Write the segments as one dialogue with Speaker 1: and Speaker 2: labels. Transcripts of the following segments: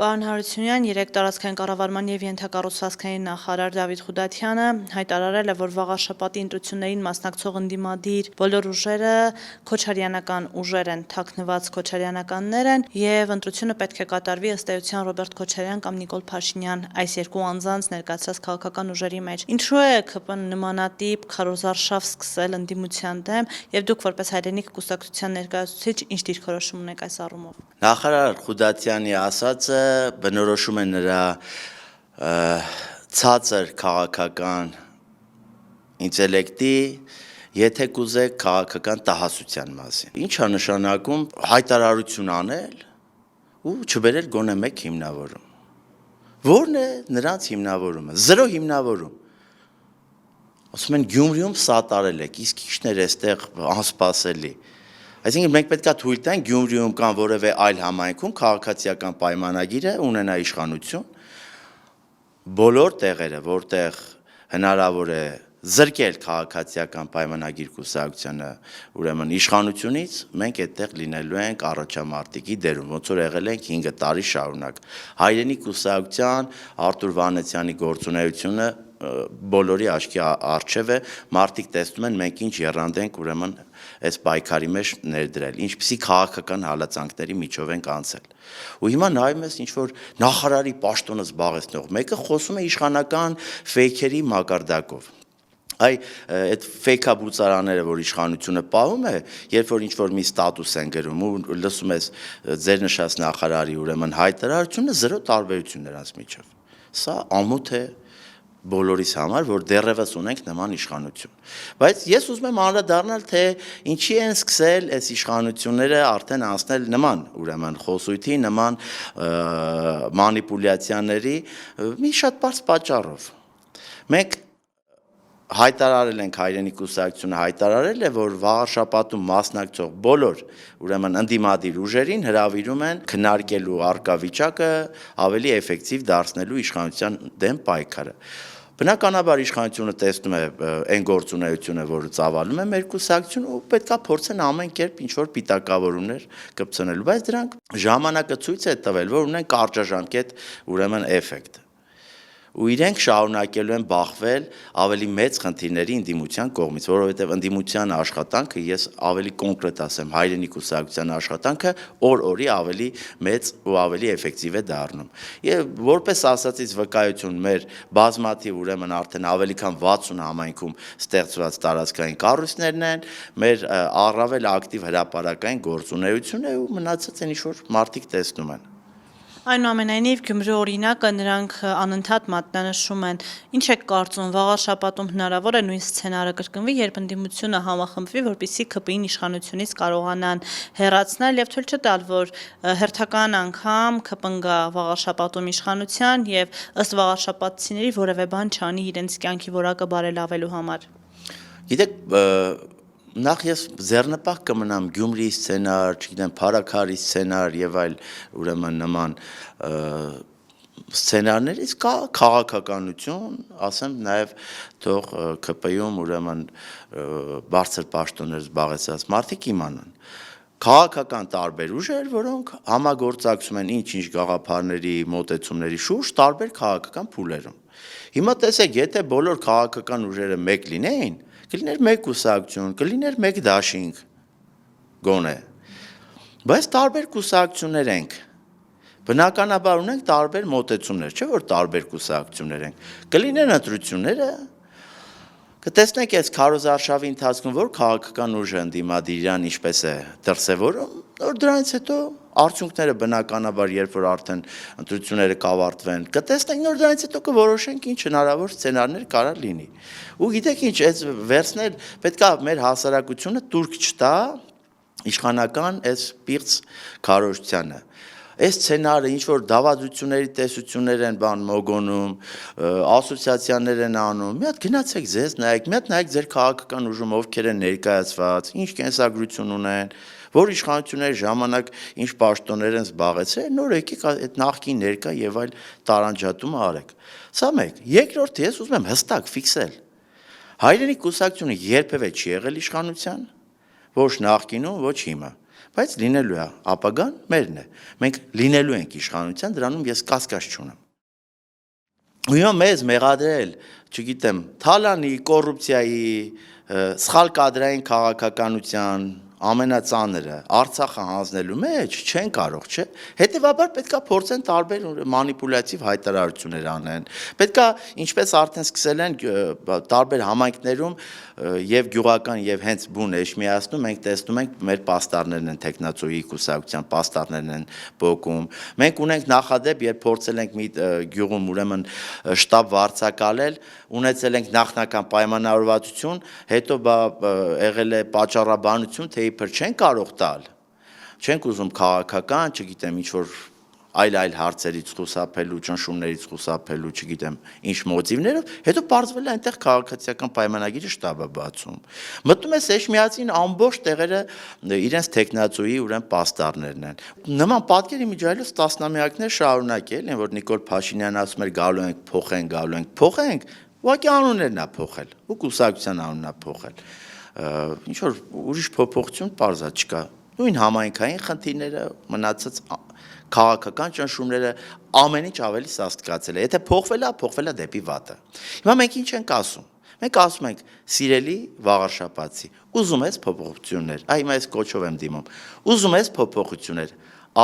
Speaker 1: Պարոն Հարությունյան, երեկ տարածքային կառավարման և ենթակառուցվածքային նախարար Դավիթ Խուդատյանը հայտարարել է, որ վաղաշաբաթի ընտրություններին մասնակցող ընդդիմադիր բոլոր ուժերը քոչարյանական ուժեր են, թաքնված քոչարյանականներ են և ընտրությունը պետք է կատարվի ըստ էության Ռոբերտ Քոչարյան կամ Նիկոլ Փաշինյան այս երկու անձանց ներկայացրած քաղաքական ուժերի մեջ։ Ինչու է ԿՊ-ն նմանատիպ քարոզարշավ սկսել ընդդիմության դեմ և դուք որպես Հայրենիք կուսակցության ներկայացուցիչ ինչ դիրքորոշում ունեք այս առումով։
Speaker 2: Նախարար Խուդատյանի ասածը բնորոշում է նրա ցածր քաղաքական ինտելեկտի, եթե կուզեք քաղաքական տհասության մասին։ Ինչ է նշանակում հայտարարություն անել ու չբերել գոնե մեկ հիմնավորում։ Որն է նրանց հիմնավորումը։ Զրո հիմնավորում։ Ասում են Գյումրիում սատարել եք, իսկ ի՞նչն էր այստեղ անսպասելի։ Այսինքն մենք պետք է թույլ տանք Գյումրիում կամ որևէ այլ համայնքում քաղաքացիական պայմանագիրը ունենա իշխանություն, բոլոր տեղերը, որտեղ հնարավոր է զրկել քաղաքացիական պայմանագիր կուսակցությանը, ուրեմն իշխանությունից, մենք այդտեղ լինելու ենք առաջամարտիկի դերում, ոնց որ եղել ենք 5 տարի շարունակ։ Հայրենիք կուսակցության Արթուր Վանեցյանի գործունեությունը բոլորի աչքի առջև է, մարդիկ տեսնում են մենք ինչ եռանդ ենք ուրեմն այս պայքարի մեջ ներդրել, ինչպիսի քաղաքական հալածանքների միջով ենք անցել։ Ու հիմա նայում ես ինչ որ նախարարի պաշտոնը զբաղեցնող մեկը խոսում է իշխանական ֆեյքերի մակարդակով։ Այդ ֆեյքաբուծարանները, որ իշխանությունը պահում է, երբ որ ինչ-որ մի ստատուս են գրում ու լսում ես ձեր նշած նախարարի ուրեմն հայտարարությունը, զրո տարբերություն նրանց միջև։ Սա ամոթ է բոլորիս համար, որ դեռևս ունենք նման իշխանություն։ Բայց ես ուզում եմ անդրադառնալ, թե ինչի են սկսել այս իշխանությունները արդեն անցնել նման, ուրեմն խոսույթի, նման մանիպուլյացիաների մի շատ բարձ պատճառով։ Մենք հայտարարել ենք Հայրենիք կուսակցությունը հայտարարել է, որ վաղաշաբաթում մասնակցող բոլոր ուրեմն ընդդիմադիր ուժերին հրավիրում են քննարկելու առկա վիճակը ավելի էֆեկտիվ դարձնելու իշխանության դեմ պայքարը։ Բնականաբար իշխանությունը տեսնում է այն գործունեությունը, որը ծավալում է մեր կուսակցությունը ու պետքա փորձեն ամեն կերպ ինչ-որ պիտակավորումներ կպցնելու, բայց դրանք ժամանակը ցույց է տվել, որ ունեն կարճաժամկետ ուրեմն էֆեկտ։ Ու իրենք շարունակելու են բախվել ավելի մեծ խնդիրների ընդդիմության կողմից, որովհետև ընդդիմության աշխատանքը, ես ավելի կոնկրետ ասեմ, Հայրենիք կուսակցության աշխատանքը օր-օրի ավելի մեծ ու ավելի էֆեկտիվ է դառնում։ Եվ որպես ասացից վկայություն մեր բազմաթիվ ուրեմն արդեն ավելի քան 60 համայնքում ստեղծված տարածքային կառույցներն են, մեր առավել ակտիվ հրապարակային գործունեությունը ու մնացած են ինչ-որ մարդիկ տեսնում են։
Speaker 1: Այնուամենայնիվ Գյումրի օրինակը նրանք անընդհատ մատնանշում են։ Ինչ եք կարծում, վաղաշաբաթում հնարավոր է նույն սցենարը կրկնվի, երբ ընդդիմությունը համախմբվի, որպեսզի ԿՊ-ին իշխանությունից կարողանան հեռացնել եւ թույլ չտալ, որ հերթական անգամ ԿՊ-ն գա վաղաշաբաթում իշխանության եւ ըստ վաղաշաբաթցիների որևէ բան չանի իրենց կյանքի որակը բարելավելու համար։
Speaker 2: Գիտեք, նախ ես ձեռնպահ կմնամ Գյումրիի սցենար, չգիտեմ, Փարաքարի սցենար եւ այլ ուրեմն նման սցենարներից կա քաղաքականություն, ասեմ նաեւ թող ԿՊ-ում ուրեմն բարձր պաշտոններ զբաղեցած մարդիկ իմանան։ Քաղաքական տարբեր ուժեր, որոնք համագործակցում են ինչ-ինչ գաղափարների, մոտեցումների շուրջ տարբեր քաղաքական փուլերում։ Հիմա տեսեք, եթե բոլոր քաղաքական ուժերը մեկ լինեին, կլիներ մեկ կուսակցություն, կլիներ մեկ դաշինք, գոնե, բայց տարբեր կուսակցություններ ենք, բնականաբար ունենք տարբեր մոտեցումներ, չէ՞ որ տարբեր կուսակցություններ ենք, կլինեն ընտրությունները, կտեսնենք այս քարոզարշավի ընթացքում, որ քաղաքական ուժը ընդդիմադիր իրան ինչպես է դրսևորում, որ դրանից հետո արդյունքները բնականաբար, երբ որ արդեն ընտրությունները կավարտվեն, կտեսնենք, որ դրանից հետո կորոշենք ինչ հնարավոր սցենարներ կարա լինի։ Ու գիտեք ինչ, այս վերցնել պետքա մեր հասարակությունը տուրք չտա իշխանական այս պիղծ քարոզչությանը։ Այս սցենարը ինչ որ դավադրությունների տեսություններ են բան մոգոնում, ասոցիացիաներ են անում։ Մի հատ գնացեք ձեզ նայեք, մի հատ նայեք ձեր քաղաքական ուժում ովքեր են ներկայացված, ինչ կենսագրություն ունեն, որ իշխանությունների ժամանակ ինչ պաշտոններ են զբաղեցրել, նոր եկեք այդ նախկին ներկա եւ այլ տարանջատումը արեք։ Սա մեկ։ Երկրորդը ես ուզում եմ հստակ ֆիքսել։ Հայրենիք կուսակցությունը երբևէ չի եղել իշխանության, ոչ նախկինում, ոչ հիմա։ բայց լինելու է, ապագան մերն է։ Մենք լինելու ենք իշխանության, դրանում ես կասկած չունեմ։ Ու հիմա մեզ մեղադրել, չգիտեմ, թալանի, կոռուպցիայի, սխալ կադրային քաղաքականության ամենածանրը Արցախը հանձնելու մեջ չեն կարող, չէ։ Հետևաբար պետքա փորձեն տարբեր մանիպուլյատիվ հայտարարություններ անեն։ Պետքա, ինչպես արդեն սկսել են տարբեր համայնքներում եւ գյուղական եւ հենց բուն էշմիածնում, մենք տեսնում ենք մեր պաստառներն են տեխնացուի կուսակցության պաստառներն են բոկում։ Մենք ունենք նախադեպ, երբ փորձել ենք մի գյուղում ուրեմն շտաբ վարձակալել, ունեցել ենք նախնական պայմանավորվածություն, հետո եղել է պատճառաբանություն, թե իբր չեն կարող տալ, չենք ուզում քաղաքական, չգիտեմ, ինչ-որ այլ հարցերից խուսափելու, ճնշումներից խուսափելու, չգիտեմ, ինչ մոտիվներով, հետո պարզվել է այնտեղ քաղաքացիական պայմանագիրը շտաբը բացում։ Մտնում է Սեշմիածին ամբողջ տեղերը իրենց տեխնացուի ուրեմն պաստառներն են։ Նման պատկերի միջայլոց տասնամյակներ շարունակել են, որ Նիկոլ Փաշինյանն ասում էր գալու ենք, փոխենք, ուղղակի անուններն է փոխել, ու կուսակցության անունն է փոխել։ Ինչ որ ուրիշ փոփոխություն պարզա չկա։ Նույն համայնքային խնդիրները, մնացած քաղաքական ճնշումները ամեն ինչ ավելի սաստկացել է։ Եթե փոխվել է դեպի վատը։ Հիմա մենք ինչ ենք ասում։ Մենք ասում ենք՝ սիրելի Վաղարշապատցի, ուզում ես փոփոխություններ, հիմա ես կոչով եմ դիմում։ Ուզում ես փոփոխություններ,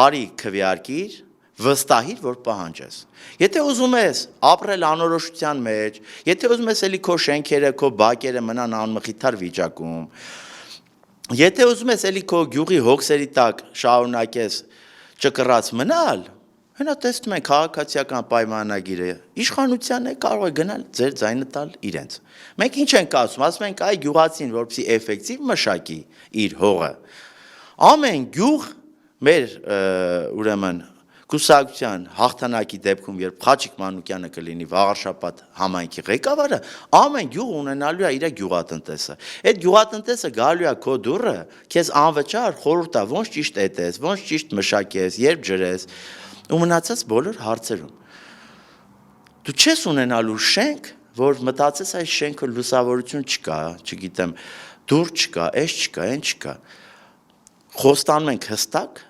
Speaker 2: արի քվեարկիր, վստահիր, որ պահանջես։ Եթե ուզում ես ապրել անորոշության մեջ, եթե ուզում ես էլի քո շենքերը, քո բակերը մնան անմխիթար վիճակում, եթե ուզում ես էլի քո գյուղի հոգսերի տակ շարունակես ճկռած մնալ, հենա տեսնում ենք քաղաքացիական պայմանագիրը, իշխանությանն է կարող է գնալ ձեր ձայնը տալ իրենց։ Մենք ինչ ենք ասում ենք այ գյուղացին, որպեսզի էֆեկտիվ մշակի իր հողը։ Ամեն գյուղ մեր ուրեմն կուսակցության հաղթանակի դեպքում, երբ Խաչիկ Մանուկյանը կլինի Վաղարշապատ համայնքի ղեկավարը, ամեն գյուղ ունենալու է իր գյուղատնտեսը։ Այդ գյուղատնտեսը գալու է քո դուռը, քեզ անվճար խորհուրդ տա, ոնց ճիշտ էտես, ոնց ճիշտ մշակես, երբ ջրես, ու մնացած բոլոր հարցերում։ Դու չես ունենալու շենք, որ մտածես այս շենքը լուսավորություն չկա, չգիտեմ, դուռ չկա, այս չկա, այն չկա։ Խոստանում ենք հստակ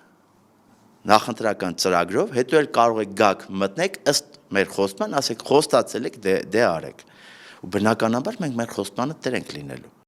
Speaker 2: նախընտրական ծրագրով, հետո էլ կարող եք գաք մտնեք ըստ մեր խոստման, ասեք խոստացել եք, դե արեք։ Ու բնականաբար մենք մեր խոստմանը տեր ենք լինելու։